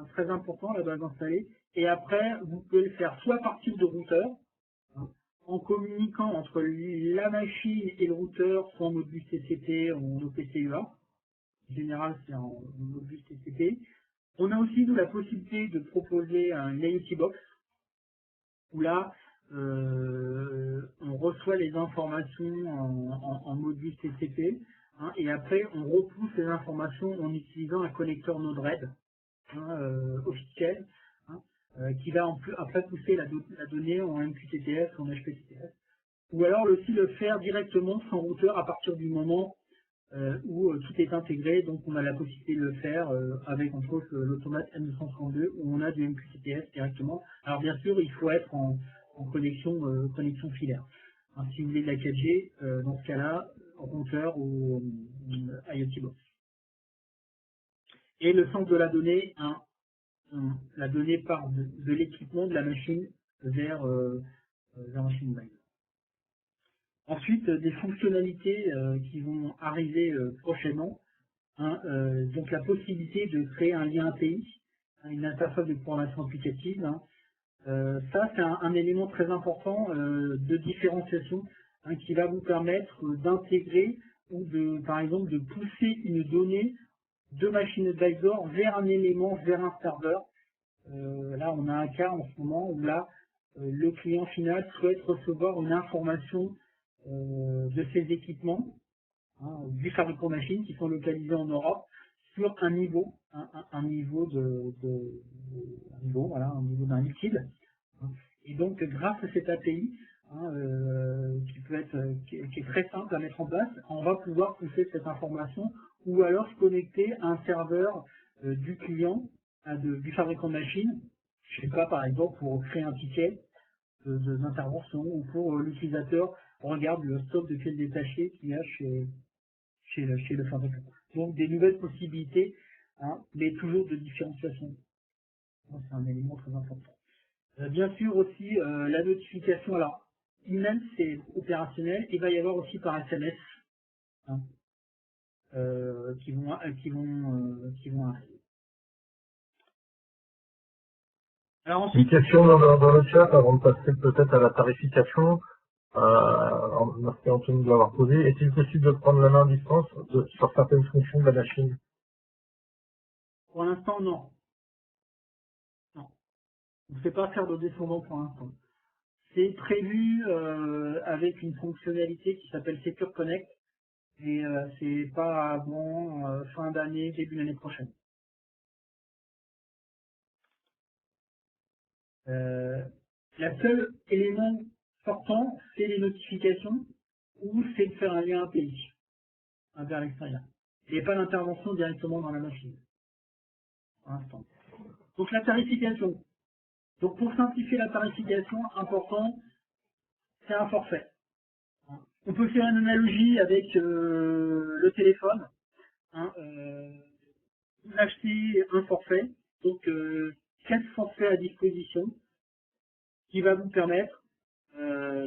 très important, la base installée. Et après, vous pouvez le faire soit à partir de routeurs, en communiquant entre la machine et le routeur, soit en modbus TCP ou en OPC-UA. En général, c'est en modbus TCP. On a aussi la possibilité de proposer un IoT box, où là, on reçoit les informations en modbus TCP, et après, on repousse les informations en utilisant un connecteur Node-RED officiel, qui va après pousser la donnée en MQTT ou en HPTTS, ou alors aussi le faire directement sans routeur à partir du moment où tout est intégré. Donc on a la possibilité de le faire avec entre autres l'automate M232 où on a du MQTT directement. Alors bien sûr, il faut être en connexion filaire. Si vous voulez de la 4G, dans ce cas-là, en routeur ou IoT box. Et le sens de la donnée, la donnée part de l'équipement de la machine vers la machine mobile. Ensuite, des fonctionnalités qui vont arriver prochainement. Donc la possibilité de créer un lien API, une interface de programmation applicative. Ça, c'est un élément très important de différenciation qui va vous permettre d'intégrer ou par exemple, de pousser une donnée de Machine Advisor vers un élément, vers un serveur. Là, on a un cas en ce moment où là, le client final souhaite recevoir une information de ses équipements hein, du fabricant machine qui sont localisés en Europe sur un niveau, un niveau voilà, un niveau d'un liquide. Hein. Et donc, grâce à cette API, hein, qui est très simple à mettre en place, on va pouvoir pousser cette information ou alors se connecter à un serveur du client, du fabricant de machine, je sais pas, par exemple, pour créer un ticket d'intervention ou pour l'utilisateur regarde le stock de pièces détachées qu'il y a chez le fabricant. Donc des nouvelles possibilités, hein, mais toujours de différenciation. C'est un élément très important. Bien sûr aussi la notification, alors email c'est opérationnel, il va y avoir aussi par SMS, hein, qui vont arriver. Alors Une ensuite, question dans le chat avant de passer peut-être à la tarification. Merci Anthony de l'avoir posé. Est-il possible de prendre la main à distance sur certaines fonctions de la machine? pour l'instant non. Non. On ne fait pas faire de descendant pour l'instant. C'est prévu avec une fonctionnalité qui s'appelle Secure Connect, et c'est pas avant fin d'année, début d'année prochaine. La seule élément sortant, c'est les notifications, ou c'est de faire un lien API vers l'extérieur. Il n'y a pas d'intervention directement dans la machine, pour l'instant. Donc la tarification. Donc pour simplifier la tarification, important, c'est un forfait. On peut faire une analogie avec le téléphone. Hein, vous achetez un forfait, donc 4 forfaits à disposition, qui va vous permettre,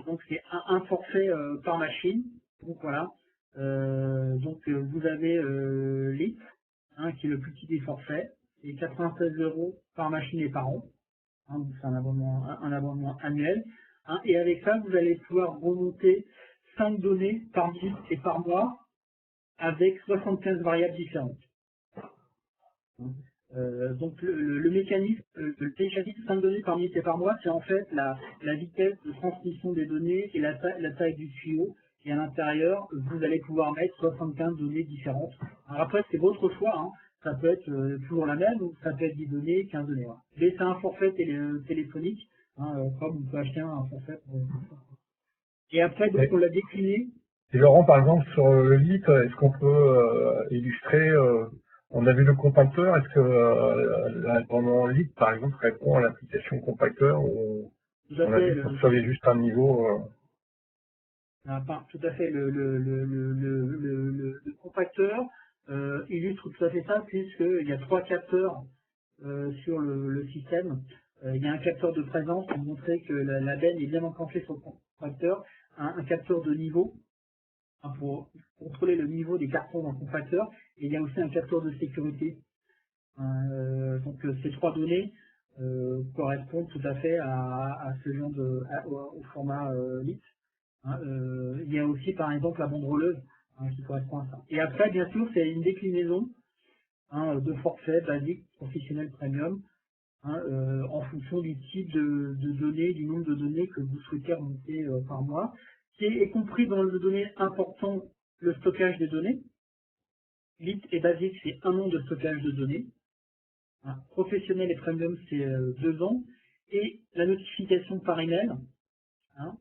donc c'est un forfait par machine. Donc voilà. Vous avez l'IT, hein, qui est le plus petit des forfaits, et 96 € par machine et par an. Hein, donc c'est un abonnement annuel. Hein, et avec ça, vous allez pouvoir remonter 5 données par minute et par mois avec 75 variables différentes. Donc le mécanisme, le mécanisme 5 données par minute et par mois, c'est en fait la vitesse de transmission des données et la taille du tuyau. Et à l'intérieur, vous allez pouvoir mettre 75 données différentes. Alors après, c'est votre choix. Hein. Ça peut être toujours la même, ou ça peut être 10 données, 15 données. Voilà. Mais c'est un forfait téléphonique, hein, comme on peut acheter un forfait. Et après, donc on l'a décliné. Et Laurent, par exemple, sur le LIT, est-ce qu'on peut illustrer, on a vu le compacteur, est-ce que l'abonnement LIT, par exemple, répond à l'application compacteur ou on a vu que ça avait juste un niveau Tout à fait, le compacteur illustre tout à fait ça, puisqu'il y a 3 capteurs sur le système. Il y a un capteur de présence pour montrer que la benne est bien enclenchée sur le compacteur, un capteur de niveau, hein, pour contrôler le niveau des cartons dans le compacteur, et il y a aussi un capteur de sécurité. Donc ces 3 données correspondent tout à fait à ce genre au format LIT. Hein, il y a aussi par exemple la banderoleuse, hein, qui correspond à ça. Et après, bien sûr, c'est une déclinaison, hein, de forfait basique, professionnel, premium, hein, en fonction du type de données, du nombre de données que vous souhaitez remonter par mois. C'est y compris dans le données important le stockage des données. Lit et basique, c'est 1 an de stockage de données. Hein, professionnel et premium, c'est 2 ans. Et la notification par email, hein,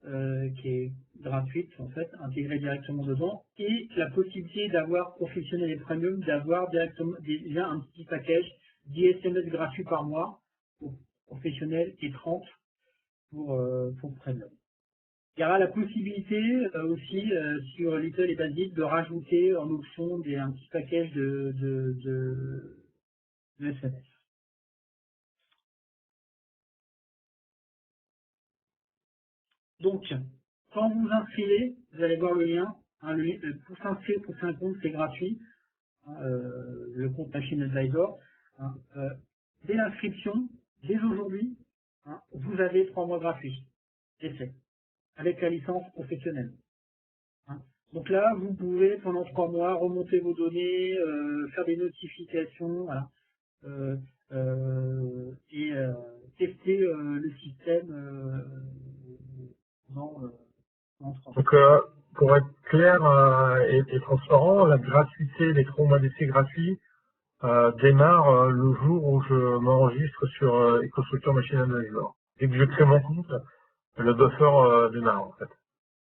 qui est gratuite en fait, intégrée directement dedans, et la possibilité d'avoir professionnel et premium, d'avoir directement déjà un petit package 10 SMS gratuits par mois pour professionnel et 30 pour premium. Il y aura la possibilité aussi sur Little et Basic de rajouter en option un petit package de SMS. Donc, quand vous vous inscrivez, vous allez voir le lien. Hein, pour s'inscrire, pour faire un compte, c'est gratuit. Hein, le compte Machine Advisor. Hein, dès l'inscription, dès aujourd'hui, hein, vous avez 3 mois gratuits d'essai, avec la licence professionnelle. Hein. Donc là, vous pouvez pendant 3 mois remonter vos données, faire des notifications, voilà, et tester le système pendant 3 mois. Donc, pour être clair et transparent, la gratuité, les 3 mois d'essai gratuits démarrent le jour où je m'enregistre sur EcoStruxure Machine Advisor. Dès que je crée mon compte, le buffer démarre en fait.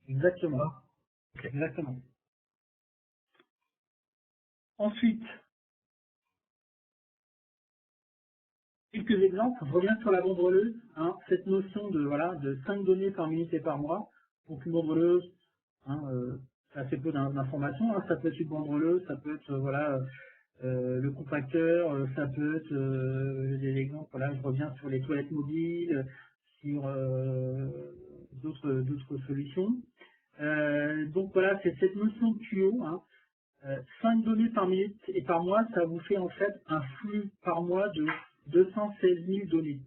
Exactement. Ok. Exactement. Ensuite, quelques exemples. Je reviens sur la banderoleuse. Hein, cette notion de 5 données par minute et par mois. Donc une banderoleuse, hein, c'est assez peu d'informations. Hein, ça peut être une banderoleuse, ça peut être le compacteur, ça peut être des exemples. Voilà, je reviens sur les toilettes mobiles, sur d'autres solutions. Donc voilà, c'est cette notion de tuyau. Hein, 5 données par minute et par mois, ça vous fait en fait un flux par mois de 216 000 données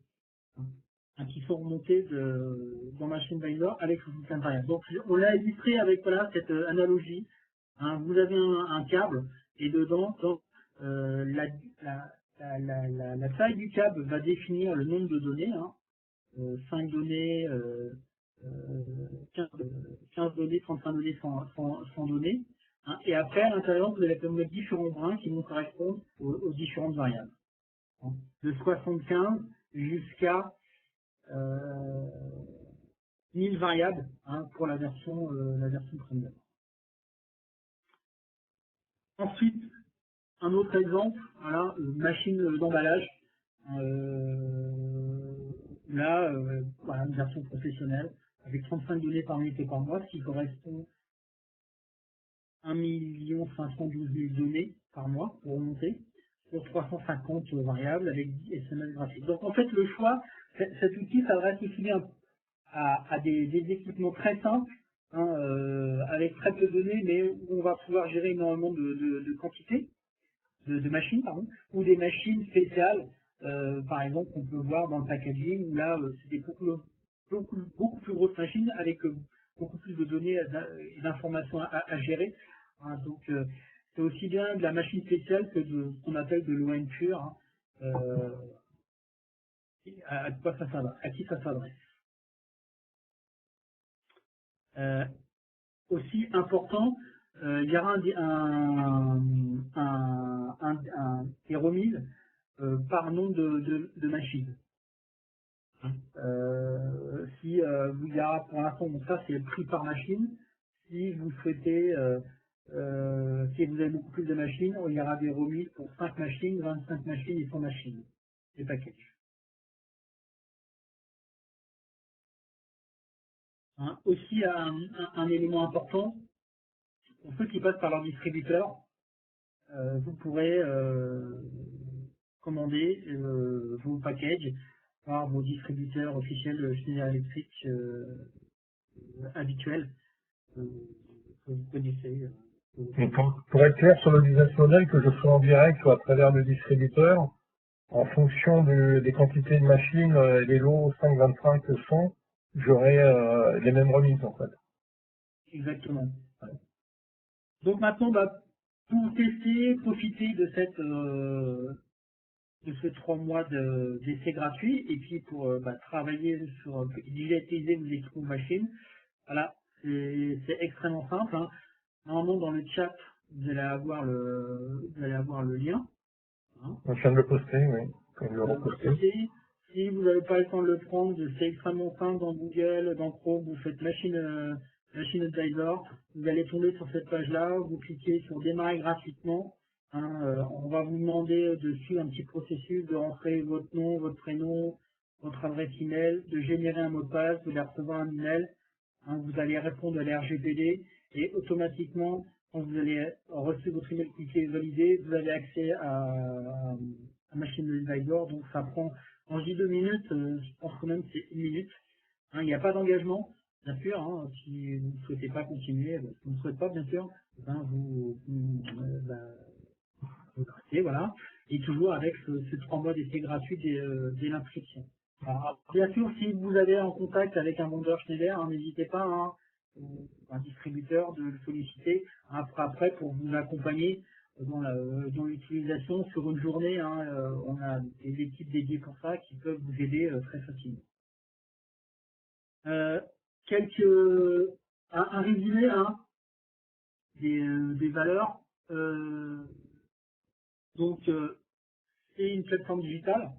hein, qui sont remontées dans Machine Binder avec le système variable. Donc on l'a illustré avec voilà, cette analogie. Hein, vous avez un câble et dedans, la, la taille du câble va définir le nombre de données. Hein, 5 données, 15 données, 35 données, 100 données. Hein, et après, à l'intérieur, vous allez mettre différents brins qui vont correspondre aux différentes variables. Hein, de 75 jusqu'à 1000 variables hein, pour la version premium. Ensuite, un autre exemple, voilà, machine d'emballage. Là, voilà, une version professionnelle avec 35 données par minute et par mois, ce qui correspond à 1 512 000 données par mois pour remonter sur 350 variables avec 10 SMS graphiques. Donc en fait, le choix, cet outil s'adresse aussi bien à des équipements très simples, hein, avec très peu de données, mais où on va pouvoir gérer énormément de quantité, de machines, pardon, ou des machines spéciales, par exemple, qu'on peut voir dans le packaging, où là, c'est des beaucoup plus grosses machines avec beaucoup plus de données et d'informations à gérer. Hein, donc, c'est aussi bien de la machine spéciale que de ce qu'on appelle de l'ON pure. Hein, à quoi ça s'adresse, à qui ça s'adresse. Aussi important, il y aura des remises par nombre de machines. Si vous y aura pour l'instant, donc ça c'est le prix par machine. Si vous souhaitez, si vous avez beaucoup plus de machines, il y aura des remises pour 5 machines, 25 machines et 100 machines, les packages. Hein, aussi un élément important, pour ceux qui passent par leur distributeur, vous pourrez commander vos packages par vos distributeurs officiels de Schneider Electric habituels que vous connaissez. Et pour être clair sur le business model, que je sois en direct ou à travers le distributeur, en fonction des quantités de machines et des lots 5-25 que sont, j'aurai les mêmes remises en fait. Exactement. Ouais. Donc maintenant, pour tester, profiter de ces 3 mois d'essai gratuit et puis pour travailler sur digitaliser vos équipements machines. Voilà, c'est extrêmement simple. Hein. Normalement, dans le chat, vous allez avoir le lien. Hein. Je viens de le poster, oui. Je vais le reposter. Si vous n'avez pas le temps de le prendre, c'est extrêmement simple dans Google, dans Chrome, vous faites Machine Advisor, vous allez tomber sur cette page-là, vous cliquez sur démarrer gratuitement. Hein, on va vous demander de suivre un petit processus, de rentrer votre nom, votre prénom, votre adresse email, de générer un mot de passe, vous allez recevoir un email. Hein, vous allez répondre à l'RGPD et automatiquement, quand vous allez recevoir votre email, cliquez valider, vous avez accès à Machine Advisor. Donc ça prend, quand je dis 2 minutes, je pense quand même que c'est 1 minute. Hein, il n'y a pas d'engagement, bien sûr. Hein, si vous ne souhaitez pas continuer, si vous ne souhaitez pas, bien sûr, vous restez, voilà. Et toujours avec ces 3 mois d'essai gratuit dès l'inscription. Alors, bien sûr, si vous avez en contact avec un vendeur Schneider, hein, n'hésitez pas, hein, ou un distributeur, de le solliciter après pour vous accompagner dans l'utilisation sur une journée. Hein, on a des équipes dédiées pour ça qui peuvent vous aider très facilement. Un résumé, hein, des valeurs. Donc, c'est une plateforme digitale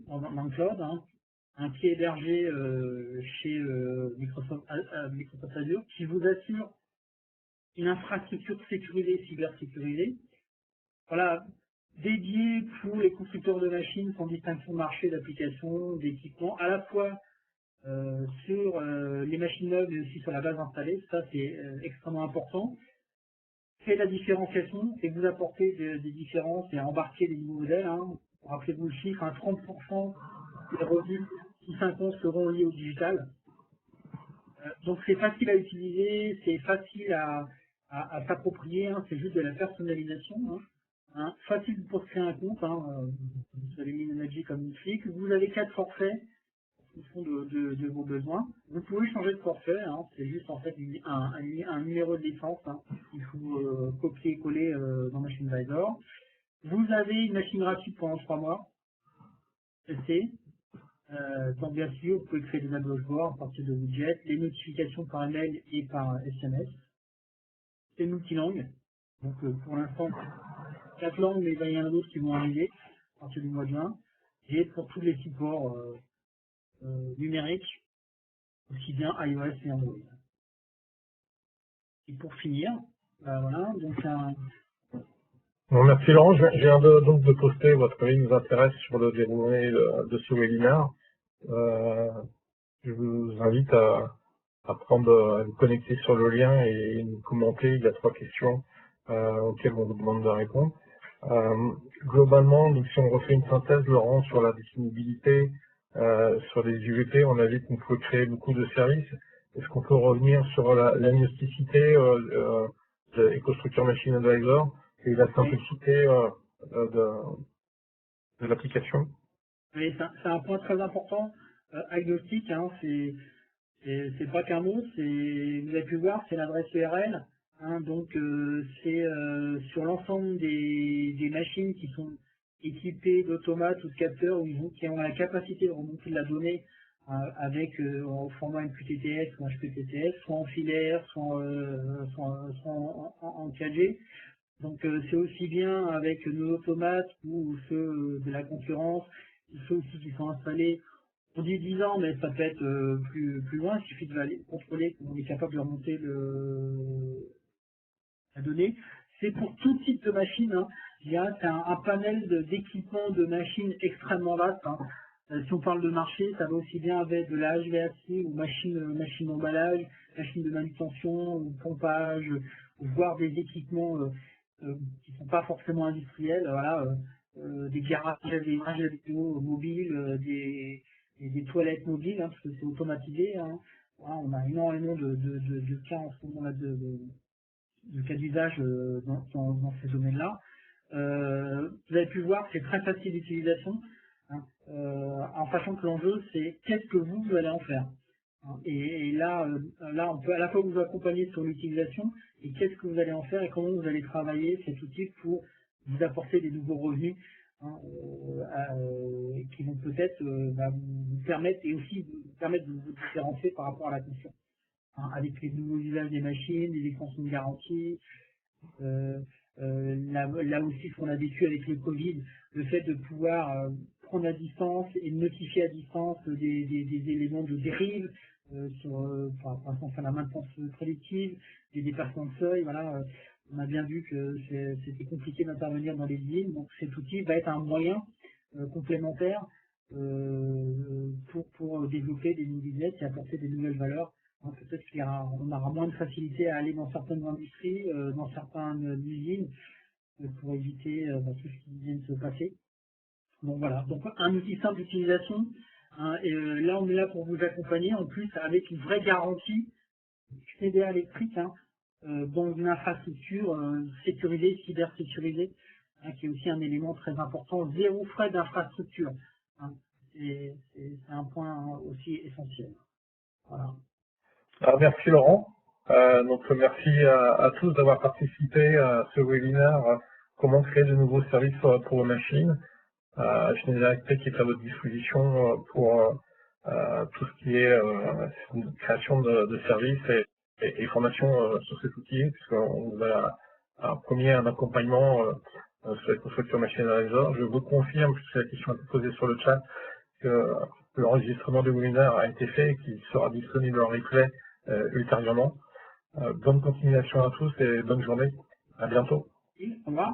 dans le cloud, qui est hébergé chez Microsoft Azure, qui vous assure une infrastructure sécurisée, cybersécurisée, voilà, dédiée pour les constructeurs de machines sans distinction de marché, d'application, d'équipement, à la fois sur les machines neuves mais aussi sur la base installée. Ça, c'est extrêmement important. C'est la différenciation, c'est vous apporter des différences et embarquer des nouveaux modèles. Rappelez-vous le chiffre, 30% des revenus qui 5 ans seront liés au digital. Donc c'est facile à utiliser, c'est facile à s'approprier, c'est juste de la personnalisation. Facile pour se créer un compte, vous avez mis une Energy comme une flic, vous avez 4 forfaits en fonction de vos besoins. Vous pouvez changer de forfait, c'est juste en fait un numéro de licence qu'il faut copier-coller dans Machine Advisor. Vous avez une machine gratuite pendant 3 mois, c'est donc bien sûr, vous pouvez créer des dashboards à partir de widgets, les notifications par email et par SMS. C'est multilangue, donc pour l'instant 4 langues, mais il y en a d'autres qui vont arriver à partir du mois de juin. Et pour tous les supports numériques, aussi bien iOS et Android. Et pour finir, voilà, donc Bon, merci Laurent, je viens donc de poster, votre avis nous intéresse sur le déroulé de ce webinaire. Je vous invite à vous connecter sur le lien et nous commenter. Il y a 3 questions auxquelles on vous demande de répondre. Globalement, donc si on refait une synthèse, Laurent, sur la disponibilité, sur les UVP, on a dit qu'on pouvait créer beaucoup de services. Est-ce qu'on peut revenir sur la mysticité de EcoStruxure Machine Advisor et la simplicité de l'application? Oui, c'est un point très important. Agnostique, c'est pas qu'un mot, vous avez pu voir, c'est l'adresse URL. Donc c'est sur l'ensemble des machines qui sont équipées d'automates ou de capteurs qui ont la capacité de remonter de la donnée avec en format MQTT ou HPTTS, soit en filaire, soit en 4G. Donc c'est aussi bien avec nos automates ou ceux de la concurrence, ceux aussi qui sont installés. On dit 10 ans, mais ça peut être plus loin. Il suffit de contrôler qu'on est capable de remonter la donnée. C'est pour tout type de machine. C'est un panel d'équipements de machines extrêmement vaste. Si on parle de marché, ça va aussi bien avec de la HVAC ou machine d'emballage, machine de manutention, ou pompage, voire des équipements qui ne sont pas forcément industriels. Voilà, des garages, des vidéo mobiles, des toilettes mobiles, parce que c'est automatisé. Voilà, on a énormément de cas en ce moment-là de cas d'usage dans ces domaines-là. Vous avez pu voir, c'est très facile d'utilisation, en sachant que l'enjeu, c'est qu'est-ce que vous allez en faire. Et là, on peut à la fois vous accompagner sur l'utilisation et qu'est-ce que vous allez en faire et comment vous allez travailler cet outil pour vous apporter des nouveaux revenus qui vont peut-être vous permettre et aussi vous permettre de vous différencier par rapport à la concurrence. Avec les nouveaux usages des machines, les extensions de garantie, là aussi ce qu'on a vécu avec le Covid, le fait de pouvoir prendre à distance et notifier à distance des éléments de dérive par exemple la maintenance prédictive, des dépassements de seuil, voilà, on a bien vu que c'était compliqué d'intervenir dans les villes, donc cet outil va être un moyen complémentaire pour développer des nouveaux business et apporter des nouvelles valeurs. Peut-être qu'on aura moins de facilité à aller dans certaines industries, dans certaines usines, pour éviter tout ce qui vient de se passer. Donc voilà, donc un outil simple d'utilisation. Et là, on est là pour vous accompagner, en plus avec une vraie garantie CDA électrique dans une infrastructure sécurisée, cybersécurisée, qui est aussi un élément très important. 0 frais d'infrastructure. C'est un point aussi essentiel. Voilà. Merci Laurent. Donc merci à tous d'avoir participé à ce webinaire comment créer de nouveaux services pour vos machines. Schneider Electric est à votre disposition pour tout ce qui est création de services et et formation sur cet outil, puisqu'on vous a promis un accompagnement sur la construction machine analyzer. Je vous confirme, puisque la question a été posée sur le chat, que l'enregistrement du webinaire a été fait et qu'il sera disponible en replay ultérieurement. Bonne continuation à tous et bonne journée. À bientôt. Au revoir.